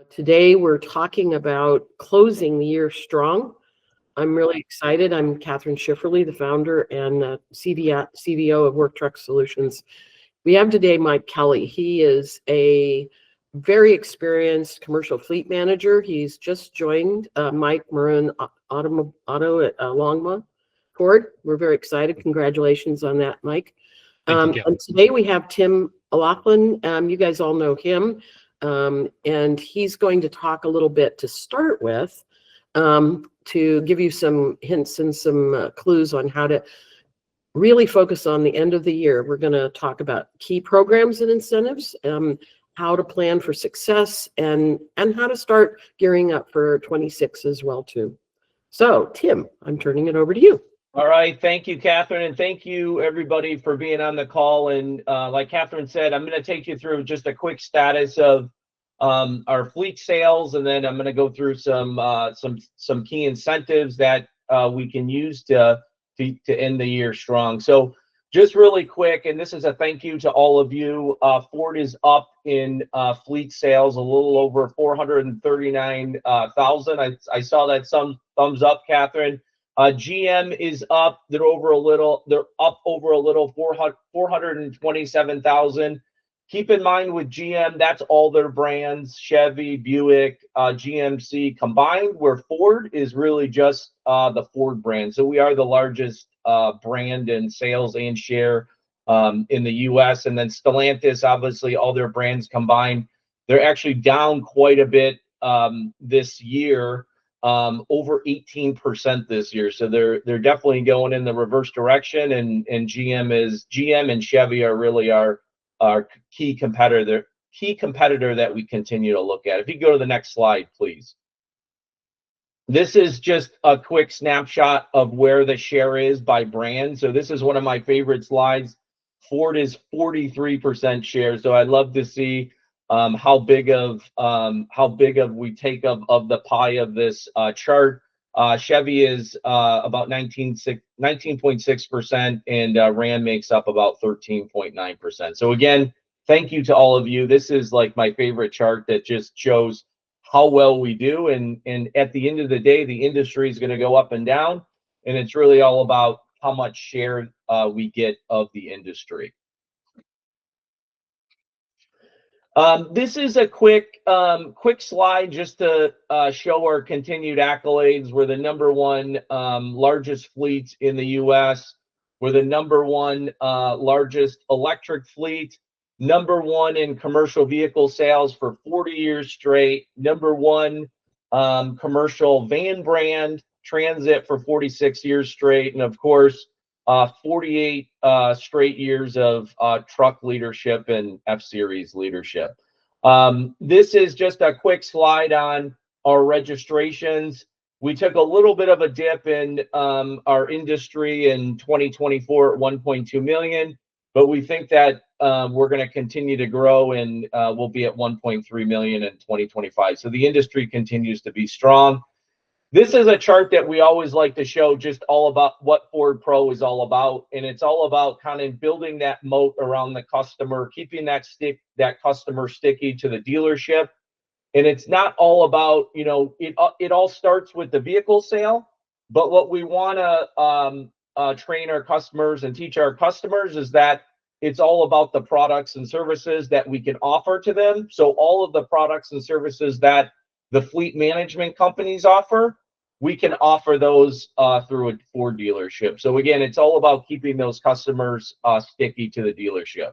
Today we're talking about closing the year strong. I'm really excited. I'm Kathryn Schifferle, the founder and CVO of Work Truck Solutions. We have today Mike Kelly. He is a very experienced commercial fleet manager. He's just joined Mike Maroon Auto at Longmont Ford. We're very excited. Congratulations on that, Mike. Thank you, And today we have Tim O'Loughlin. You guys all know him. And he's going to talk a little bit to start with to give you some hints and some clues on how to really focus on the end of the year. We're going to talk about key programs and incentives, how to plan for success, and how to start gearing up for 26 as well too. So Tim, I'm turning it over to you. All right. Thank you, Kathryn, and thank you everybody for being on the call. And like Kathryn said, I'm going to take you through just a quick status of our fleet sales, and then I'm going to go through some key incentives that we can use to end the year strong. So just really quick, and this is a thank you to all of you. Ford is up in fleet sales a little over 439,000. I saw that some thumbs up, Kathryn. GM is up. They're up over a little 427,000. Keep in mind with GM, that's all their brands, Chevy, Buick, GMC combined, where Ford is really just the Ford brand. So we are the largest brand in sales and share in the U.S. And then Stellantis, obviously, all their brands combined, they're actually down quite a bit this year. Over 18% this year, so they're definitely going in the reverse direction. And GM and Chevy are really our key competitor that we continue to look at. If you go to the next slide, please. This is just a quick snapshot of where the share is by brand. So this is one of my favorite slides. Ford is 43% share, so I'd love to see how big of we take of the pie of this chart. Chevy is about 19.6%, and Ram makes up about 13.9%. So again, thank you to all of you. This is like my favorite chart that just shows how well we do. And at the end of the day, the industry is going to go up and down, and it's really all about how much share we get of the industry. This is a quick slide just to show our continued accolades. We're the #1 largest fleet in the U.S. We're the #1 largest electric fleet, #1 in commercial vehicle sales for 40 years straight, #1 commercial van brand, Transit, for 46 years straight, and of course, 48 straight years of truck leadership and F-Series leadership. This is just a quick slide on our registrations. We took a little bit of a dip in our industry in 2024 at 1.2 million, but we think that we're going to continue to grow, and we'll be at 1.3 million in 2025. So the industry continues to be strong. This is a chart that we always like to show, just all about what Ford Pro is all about. And it's all about kind of building that moat around the customer, keeping that customer sticky to the dealership. And it's not all about, it all starts with the vehicle sale. But what we want to train our customers and teach our customers is that it's all about the products and services that we can offer to them. So all of the products and services that the fleet management companies offer, we can offer those through a Ford dealership. So again, it's all about keeping those customers sticky to the dealership.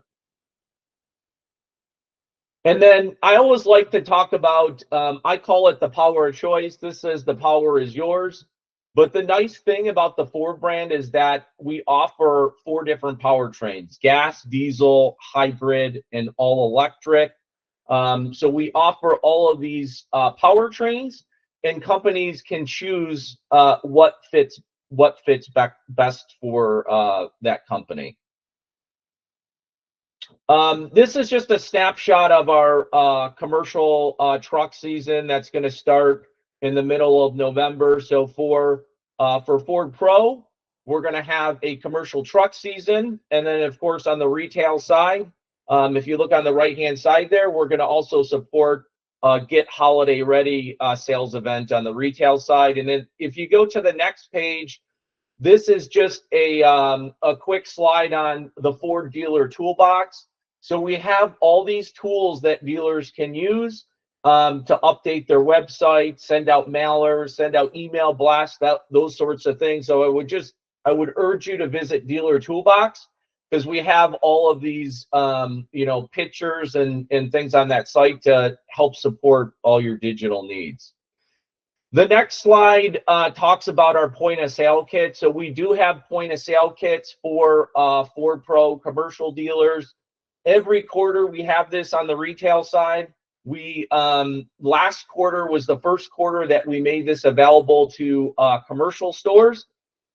And then I always like to talk about, I call it the power of choice. This says the power is yours. But the nice thing about the Ford brand is that we offer 4 different powertrains: gas, diesel, hybrid, and all electric. So we offer all of these powertrains, and companies can choose what fits best for that company. This is just a snapshot of our commercial truck season that's going to start in the middle of November. So for Ford Pro, we're going to have a commercial truck season, and then of course on the retail side, if you look on the right-hand side there, we're going to also support Get Holiday Ready sales event on the retail side. And then if you go to the next page, this is just a quick slide on the Ford Dealer Toolbox. So we have all these tools that dealers can use to update their website, send out mailers, send out email blasts, those sorts of things. So I would urge you to visit Dealer Toolbox, because we have all of these pictures and things on that site to help support all your digital needs. The next slide talks about our point of sale kit. So we do have point of sale kits for Ford Pro commercial dealers. Every quarter we have this on the retail side. We last quarter was the first quarter that we made this available to commercial stores.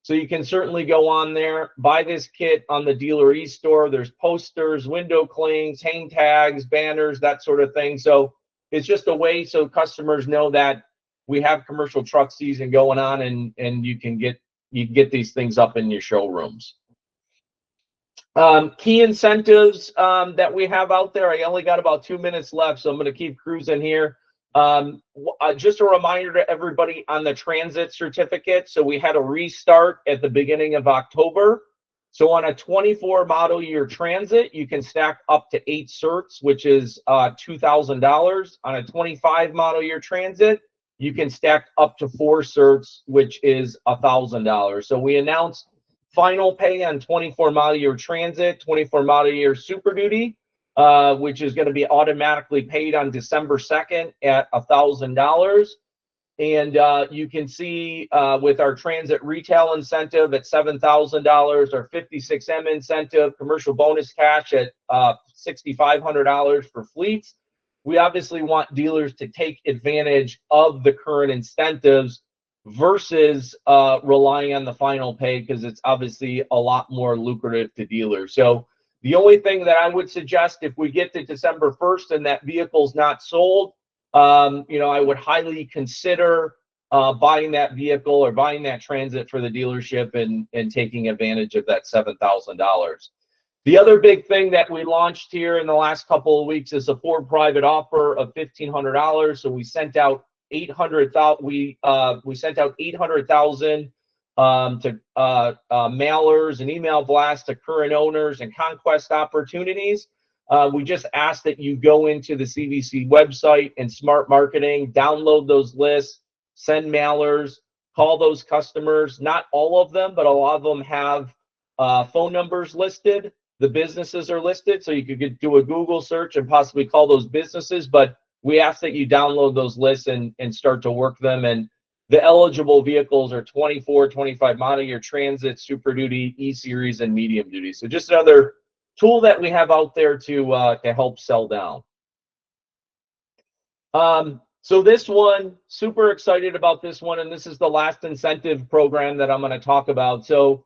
So you can certainly go on there, buy this kit on the dealer e-store. There's posters, window clings, hang tags, banners, that sort of thing. So it's just a way so customers know that we have commercial truck season going on, and you can get these things up in your showrooms. Key incentives that we have out there. I only got about 2 minutes left, so I'm going to keep cruising here. Just a reminder to everybody on the transit certificate. So we had a restart at the beginning of October. So on a 24 model year transit, you can stack up to 8 certs, which is $2,000. On a 25 model year transit, you can stack up to 4 certs, which is $1,000. So we announced final pay on 24 model year transit, 24 model year Super Duty, which is going to be automatically paid on December 2nd at $1,000. And you can see with our transit retail incentive at $7,000, our 56M incentive, commercial bonus cash at $6,500 for fleets. We obviously want dealers to take advantage of the current incentives versus relying on the final pay, because it's obviously a lot more lucrative to dealers. So the only thing that I would suggest, if we get to December 1st and that vehicle's not sold, I would highly consider buying that vehicle or buying that transit for the dealership and taking advantage of that $7,000. The other big thing that we launched here in the last couple of weeks is a Ford private offer of $1,500. So we sent out 800,000. We sent out 800,000 to mailers and email blasts to current owners and conquest opportunities. We just ask that you go into the CVC website and Smart Marketing, download those lists, send mailers, call those customers. Not all of them, but a lot of them have phone numbers listed. The businesses are listed, so you could do a Google search and possibly call those businesses. But we ask that you download those lists and start to work them. And the eligible vehicles are 24, 25 model year transit, Super Duty, E-Series, and medium duty. So just another tool that we have out there to help sell down. So this one, super excited about this one, and this is the last incentive program that I'm going to talk about. So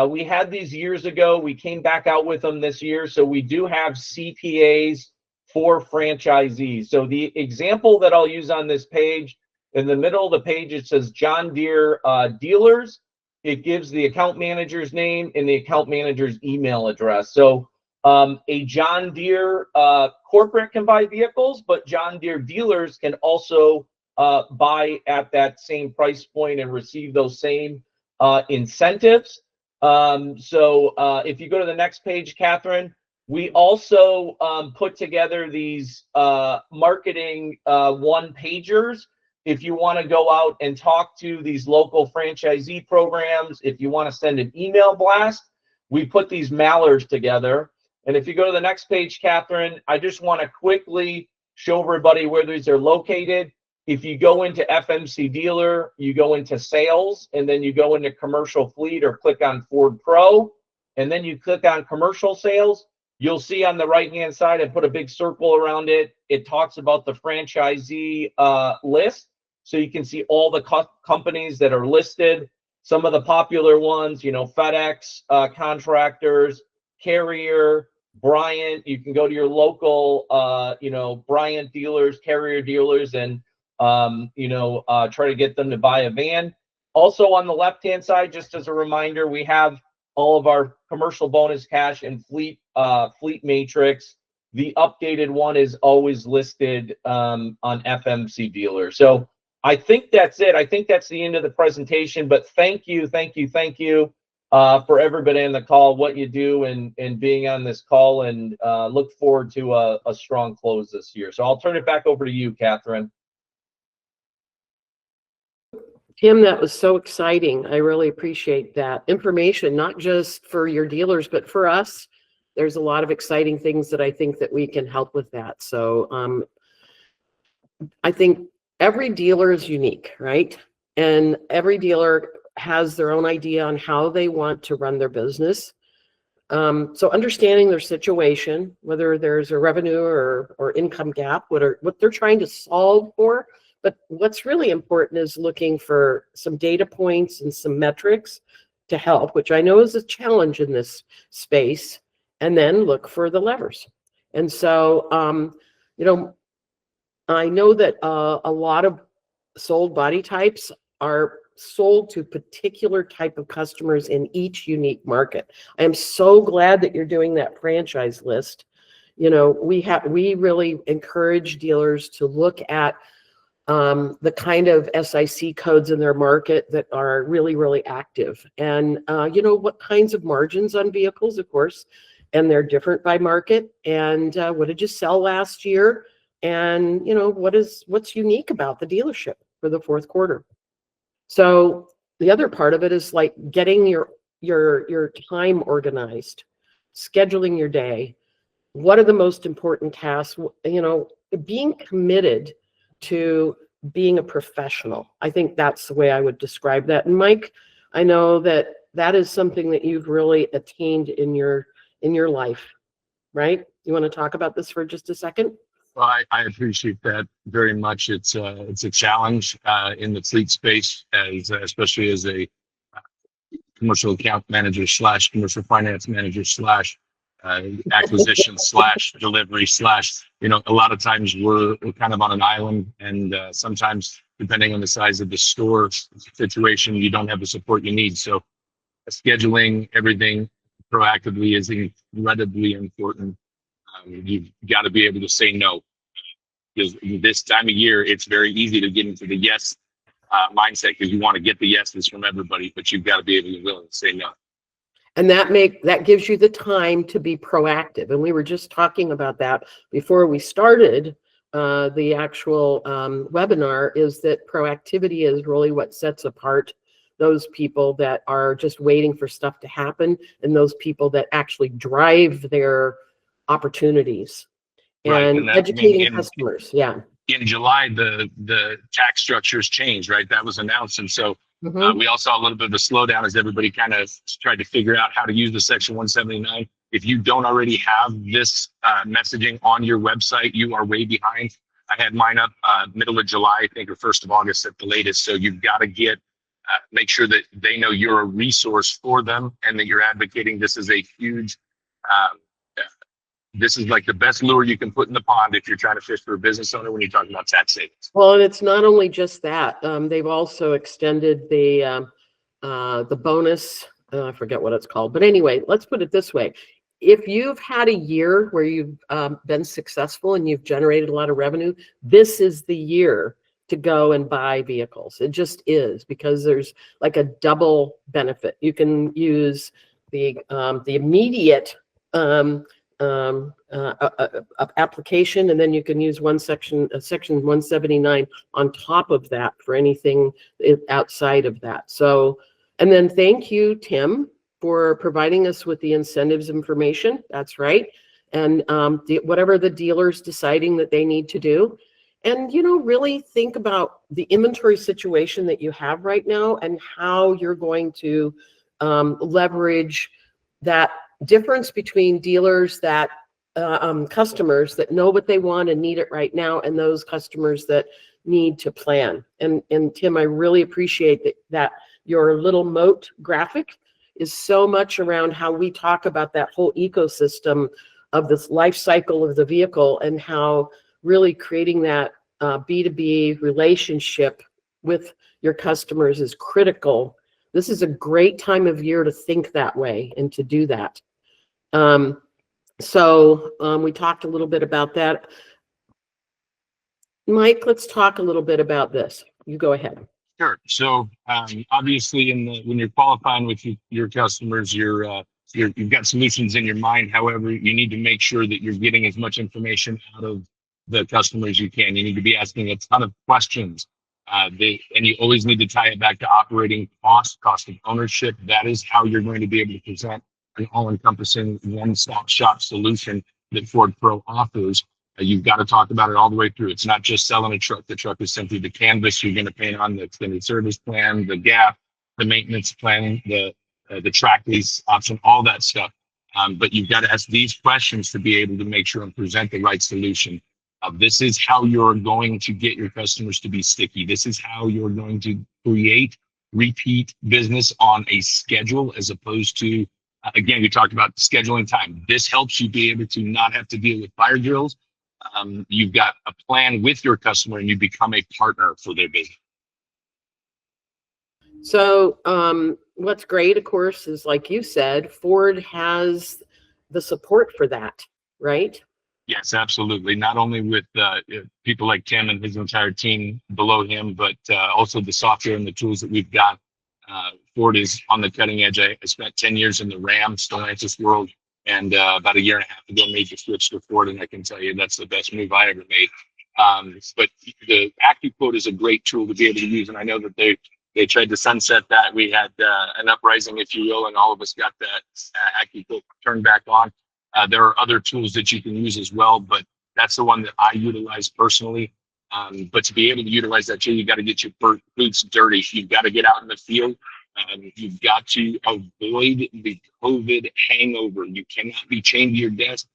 we had these years ago. We came back out with them this year. So we do have CPAs for franchisees. So the example that I'll use on this page, in the middle of the page, it says John Deere dealers. It gives the account manager's name and the account manager's email address. So a John Deere corporate can buy vehicles, but John Deere dealers can also buy at that same price point and receive those same incentives. So if you go to the next page, Kathryn, we also put together these marketing one-pagers. If you want to go out and talk to these local franchisee programs, if you want to send an email blast, we put these mailers together. And if you go to the next page, Kathryn, I just want to quickly show everybody where these are located. If you go into FMC Dealer, you go into Sales, and then you go into Commercial Fleet or click on Ford Pro, and then you click on Commercial Sales. You'll see on the right-hand side, I put a big circle around it. It talks about the franchisee list. So you can see all the companies that are listed. Some of the popular ones, FedEx, contractors, Carrier, Bryant. You can go to your local, Bryant dealers, Carrier dealers, and try to get them to buy a van. Also on the left-hand side, just as a reminder, we have all of our commercial bonus cash and fleet matrix the updated one is always listed on FMC Dealer. So I think that's it. I think that's the end of the presentation, but thank you for everybody on the call, what you do and being on this call, and look forward to a strong close this year. So I'll turn it back over to you, Kathryn. Tim, that was so exciting. I really appreciate that information, not just for your dealers, but for us. There's a lot of exciting things that I think that we can help with that. So I think every dealer is unique, right? And every dealer has their own idea on how they want to run their business. So understanding their situation, whether there's a revenue or income gap, what they're trying to solve for. But what's really important is looking for some data points and some metrics to help, which I know is a challenge in this space, and then look for the levers. And so, I know that a lot of sold body types are sold to particular type of customers in each unique market. I am so glad that you're doing that franchise list. We really encourage dealers to look at the kind of SIC codes in their market that are really, really active. And, what kinds of margins on vehicles, of course, and they're different by market. And what did you sell last year? And, what's unique about the dealership for the fourth quarter? So the other part of it is like getting your time organized, scheduling your day. What are the most important tasks? Being committed to being a professional. I think that's the way I would describe that. And Mike, I know that is something that you've really attained in your life, right? You want to talk about this for just a second? Well, I appreciate that very much. It's a challenge in the fleet space, especially as a commercial account manager / commercial finance manager / acquisition / delivery / a lot of times we're kind of on an island, and sometimes depending on the size of the store situation, you don't have the support you need. So scheduling everything proactively is incredibly important. You've got to be able to say no, because this time of year, it's very easy to get into the yes mindset, because you want to get the yeses from everybody, but you've got to be able to willing to say no. And that gives you the time to be proactive. And we were just talking about that before we started the actual webinar, is that proactivity is really what sets apart those people that are just waiting for stuff to happen and those people that actually drive their opportunities. And right. educating customers. Yeah. In July, the tax structures changed, right? That was announced. And so we all saw a little bit of a slowdown as everybody kind of tried to figure out how to use the Section 179. If you don't already have this messaging on your website, you are way behind. I had mine up middle of July, I think, or 1st of August at the latest. So you've got to make sure that they know you're a resource for them and that you're advocating. This is a huge this is like the best lure you can put in the pond if you're trying to fish for a business owner when you're talking about tax savings. Well, and it's not only just that. They've also extended the bonus. I forget what it's called. But anyway, let's put it this way. If you've had a year where you've been successful and you've generated a lot of revenue, this is the year to go and buy vehicles. It just is, because there's like a double benefit. You can use the immediate application, and then you can use section 179 on top of that for anything outside of that. So, and then thank you, Tim, for providing us with the incentives information. That's right. And whatever the dealer's deciding that they need to do. And, really think about the inventory situation that you have right now and how you're going to leverage that difference between dealers that customers that know what they want and need it right now, and those customers that need to plan. And Tim, I really appreciate that your little moat graphic is so much around how we talk about that whole ecosystem of this life cycle of the vehicle, and how really creating that B2B relationship with your customers is critical. This is a great time of year to think that way and to do that. So we talked a little bit about that. Mike, let's talk a little bit about this. You go ahead. Sure. So obviously, when you're qualifying with your customers, you've got solutions in your mind. However, you need to make sure that you're getting as much information out of the customer as you can. You need to be asking a ton of questions. And you always need to tie it back to operating cost of ownership. That is how you're going to be able to present an all-encompassing one-stop shop solution that Ford Pro offers. You've got to talk about it all the way through. It's not just selling a truck. The truck is simply the canvas you're going to paint on, the extended service plan, the gap, the maintenance plan, the track lease option, all that stuff. But you've got to ask these questions to be able to make sure and present the right solution. This is how you're going to get your customers to be sticky. This is how you're going to create repeat business on a schedule, as opposed to, again, we talked about scheduling time. This helps you be able to not have to deal with fire drills. You've got a plan with your customer and you become a partner for their business. So what's great, of course, is like you said, Ford has the support for that, right? Yes, absolutely. Not only with people like Tim and his entire team below him, but also the software and the tools that we've got. Ford is on the cutting edge. I spent 10 years in the Ram Stellantis world, and about a year and a half ago made the switch to Ford, and I can tell you that's the best move I ever made. But the AccuQuote is a great tool to be able to use, and I know that they tried to sunset that. We had an uprising, if you will, and all of us got that AccuQuote turned back on. There are other tools that you can use as well, but that's the one that I utilize personally. But to be able to utilize that tool, you got to get your boots dirty. You've got to get out in the field. You've got to avoid the COVID hangover. You cannot be chained to your desk.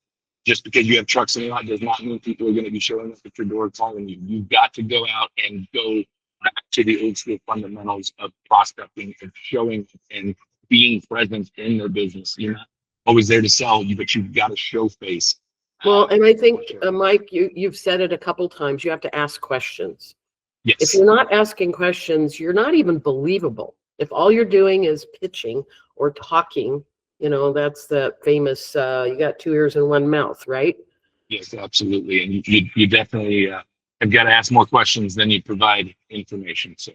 Just because you have trucks in the lot does not mean people are going to be showing up at your door calling you. You've got to go out and go back to the old school fundamentals of prospecting and showing and being present in their business. You're not always there to sell you, but you've got to show face. Well, and I think, Mike, you've said it a couple times. You have to ask questions. Yes. If you're not asking questions, you're not even believable. If all you're doing is pitching or talking, you know, that's the famous, you got two ears and one mouth, right? Yes, absolutely. And you definitely have got to ask more questions than you provide information. So,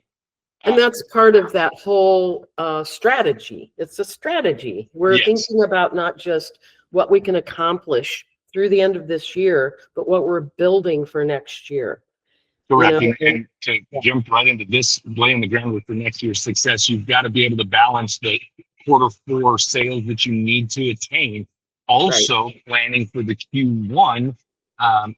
and that's part of that whole strategy. It's a strategy. We're yes. thinking about not just what we can accomplish through the end of this year, but what we're building for next year. Correct. And to jump right into this, laying the groundwork for next year's success, you've got to be able to balance the Q4 sales that you need to attain. Also planning for the Q1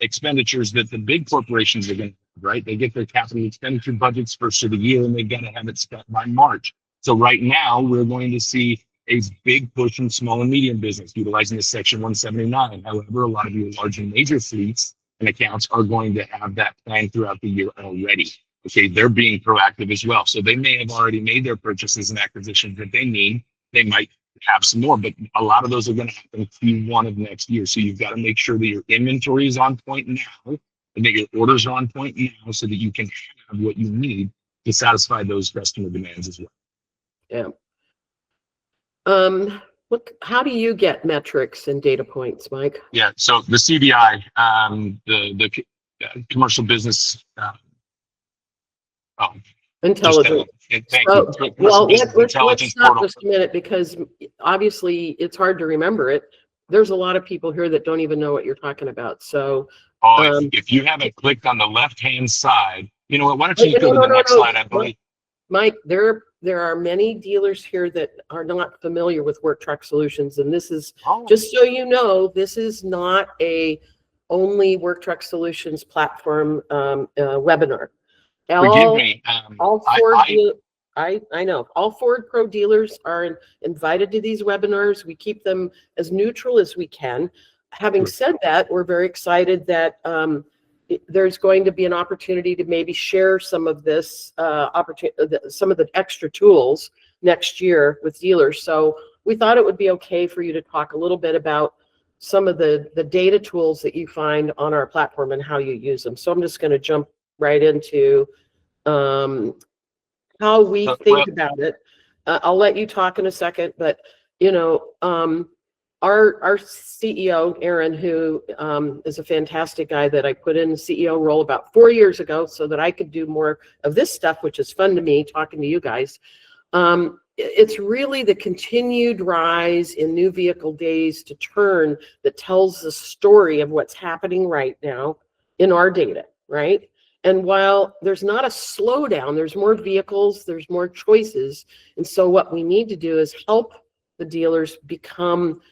expenditures that the big corporations are going to have, right? They get their capital expenditure budgets first of the year and they've got to have it spent by March. So right now we're going to see a big push in small and medium business utilizing the Section 179. However, a lot of your large and major fleets and accounts are going to have that plan throughout the year already. Okay, they're being proactive as well. So they may have already made their purchases and acquisitions that they need. They might have some more, but a lot of those are going to happen Q1 of next year. So you've got to make sure that your inventory is on point now and that your orders are on point now so that you can have what you need to satisfy those customer demands as well. Yeah. How do you get metrics and data points, Mike? Yeah, so the CBI, the commercial business intelligence. Thank you. Well, let's stop just a minute because obviously it's hard to remember it. There's a lot of people here that don't even know what you're talking about. So, if you haven't clicked on the left-hand side, you know what? Why don't you go to the next slide? I believe, Mike, there are many dealers here that are not familiar with Work Truck Solutions, and this is just so you know, this is not a only Work Truck Solutions platform webinar. Forgive me. I know all Ford Pro dealers are invited to these webinars. We keep them as neutral as we can. Having said that, we're very excited that there's going to be an opportunity to maybe share some of this some of the extra tools next year with dealers. So we thought it would be okay for you to talk a little bit about some of the data tools that you find on our platform and how you use them. So I'm just going to jump right into how we think about it. I'll let you talk in a second, but you know, our CEO, Aaron, who is a fantastic guy that I put in the CEO role about 4 years ago so that I could do more of this stuff, which is fun to me, talking to you guys. It's really the continued rise in new vehicle days to turn that tells the story of what's happening right now in our data, right? And while there's not a slowdown, there's more vehicles, there's more choices. And so what we need to do is help the dealers become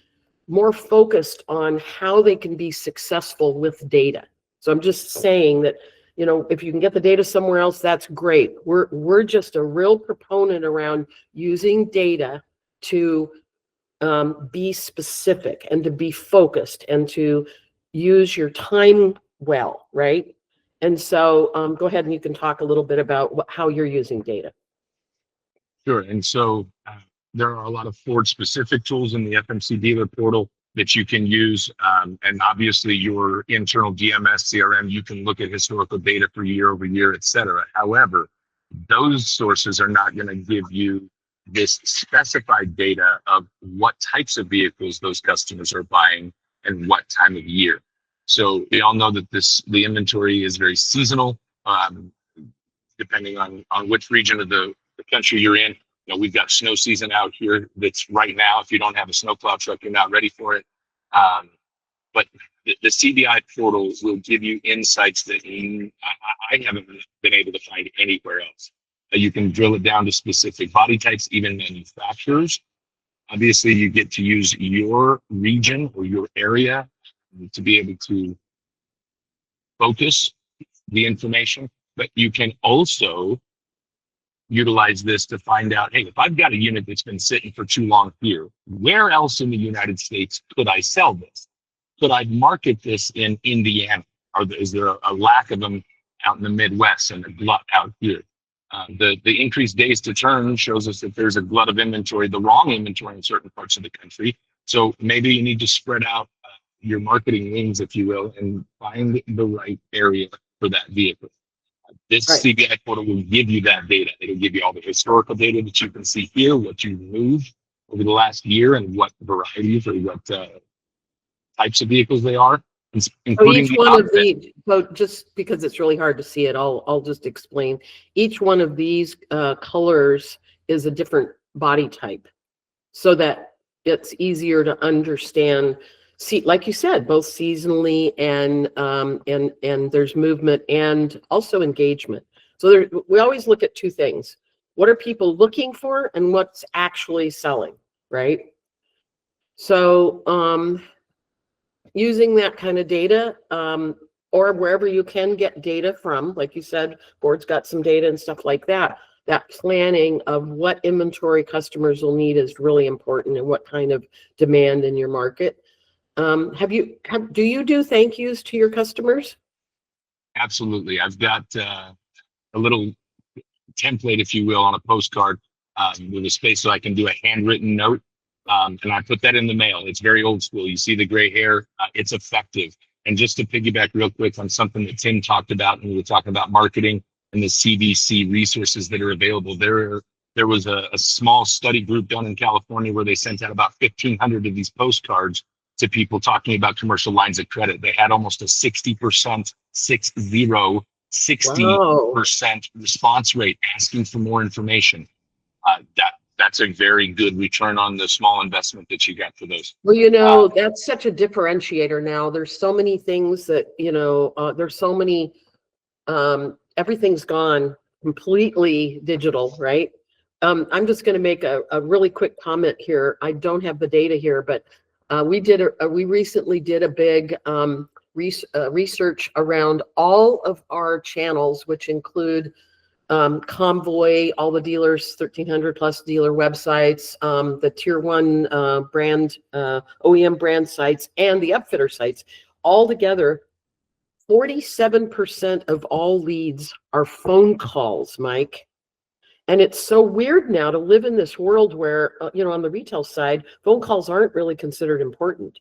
more focused on how they can be successful with data. So I'm just saying that, you know, if you can get the data somewhere else, that's great. We're just a real proponent around using data to be specific and to be focused and to use your time well, right? And so go ahead and you can talk a little bit about how you're using data. Sure. And so there are a lot of Ford specific tools in the FMC dealer portal that you can use. And obviously your internal DMS, CRM, you can look at historical data for year over year, et cetera. However, those sources are not going to give you this specified data of what types of vehicles those customers are buying and what time of year. So we all know that the inventory is very seasonal, depending on which region of the country you're in. You know, we've got snow season out here that's right now. If you don't have a snowplow truck, you're not ready for it. But the CBI portal will give you insights that I haven't been able to find anywhere else. You can drill it down to specific body types, even manufacturers. Obviously, you get to use your region or your area to be able to focus the information, but you can also utilize this to find out, hey, if I've got a unit that's been sitting for too long here, where else in the United States could I sell this? Could I market this in Indiana? Or is there a lack of them out in the Midwest and a glut out here? The increased days to turn shows us that there's a glut of inventory, the wrong inventory in certain parts of the country. So maybe you need to spread out your marketing wings, if you will, and find the right area for that vehicle. This Right. CBI portal will give you that data. It'll give you all the historical data that you can see here, what you moved over the last year and what varieties or what types of vehicles they are, So including each the one of outfit. the, so just because it's really hard to see it, I'll just explain. Each one of these colors is a different body type, so that it's easier to understand. See, like you said, both seasonally and there's movement and also engagement. So we always look at two things: what are people looking for, and what's actually selling, right? So using that kind of data, or wherever you can get data from, like you said, Ford's got some data and stuff like that. That planning of what inventory customers will need is really important, and what kind of demand in your market. Do you do thank yous to your customers? Absolutely. I've got a little template, if you will, on a postcard with a space so I can do a handwritten note. And I put that in the mail. It's very old school. You see the gray hair, it's effective. And just to piggyback real quick on something that Tim talked about, when we were talking about marketing and the CBC resources that are available, there was a small study group done in California where they sent out about 1,500 of these postcards to people talking about commercial lines of credit. They had almost a 60% response rate asking for more information. That's a very good return on the small investment that you got for those. Well, you know, that's such a differentiator now. There's so many things that, you know, there's so many, everything's gone completely digital, right? I'm just going to make a really quick comment here. I don't have the data here, but we recently did a big research around all of our channels, which include Convoy, all the dealers, 1,300 plus dealer websites, the tier 1 brand, OEM brand sites, and the upfitter sites. All together, 47% of all leads are phone calls, Mike. And it's so weird now to live in this world where, you know, on the retail side, phone calls aren't really considered important.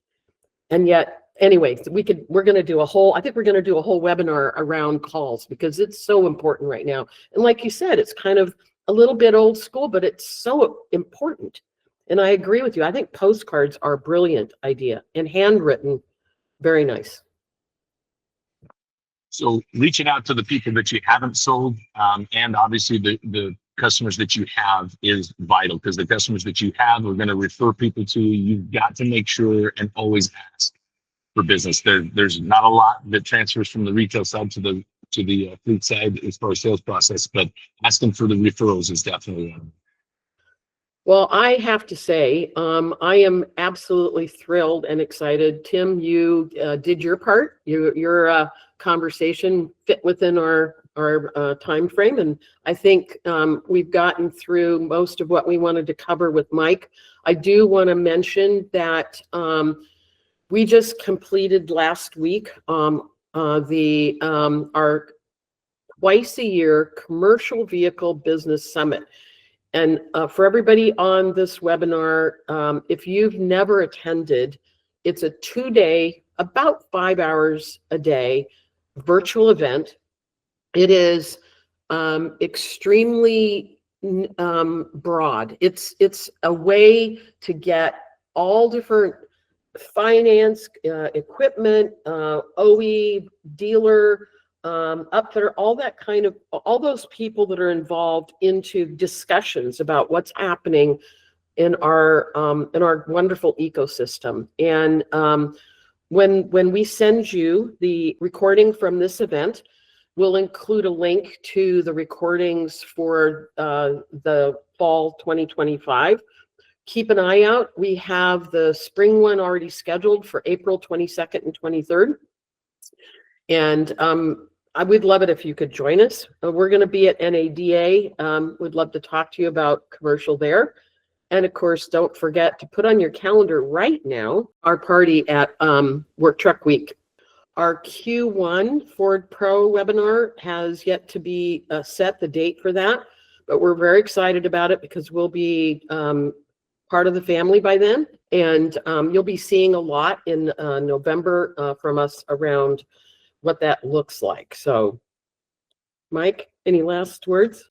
And yet, anyway, we're going to do a whole webinar around calls, because it's so important right now. And like you said, it's kind of a little bit old school, but it's so important. And I agree with you. I think postcards are a brilliant idea, and handwritten, very nice. So reaching out to the people that you haven't sold, and obviously the customers that you have is vital, because the customers that you have are going to refer people to you. You've got to make sure and always ask for business. There's not a lot that transfers from the retail side to the fleet side as far as sales process, but asking for the referrals is definitely one. Well, I have to say, I am absolutely thrilled and excited. Tim, you did your part. Your conversation fit within our time frame, and I think we've gotten through most of what we wanted to cover with Mike. I do want to mention that we just completed last week our twice a year commercial vehicle business summit. And for everybody on this webinar, if you've never attended, it's a 2-day, about 5 hours a day virtual event. It is extremely broad. It's a way to get all different finance, equipment, OE, dealer, upfitter, all that kind of, all those people that are involved into discussions about what's happening in our wonderful ecosystem. And when we send you the recording from this event, we'll include a link to the recordings for the fall 2025. Keep an eye out. We have the spring one already scheduled for April 22nd and 23rd. And I would love it if you could join us. We're going to be at NADA. We'd love to talk to you about commercial there. And of course, don't forget to put on your calendar right now our party at Work Truck Week. Our Q1 Ford Pro webinar has yet to be set, the date for that, but we're very excited about it because we'll be part of the family by then. And you'll be seeing a lot in November from us around what that looks like. So, Mike, any last words?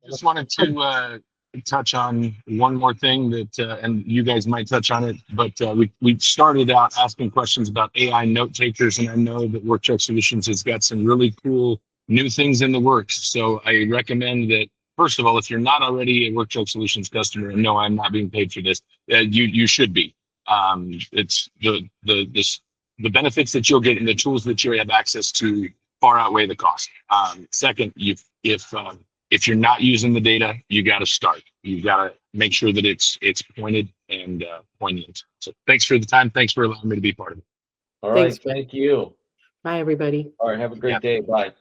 Just wanted to touch on one more thing that, and you guys might touch on it, but we started out asking questions about AI note takers, and I know that Work Truck Solutions has got some really cool new things in the works. So I recommend that, first of all, if you're not already a Work Truck Solutions customer, and no, I'm not being paid for this, you should be. It's the benefits that you'll get and the tools that you have access to far outweigh the cost. Second, if you're not using the data, you got to start. You got to make sure that it's pointed and poignant. So thanks for the time. Thanks for allowing me to be part of it. All right. Thanks. Thank you. Bye, everybody. All right. Have a great day. Bye.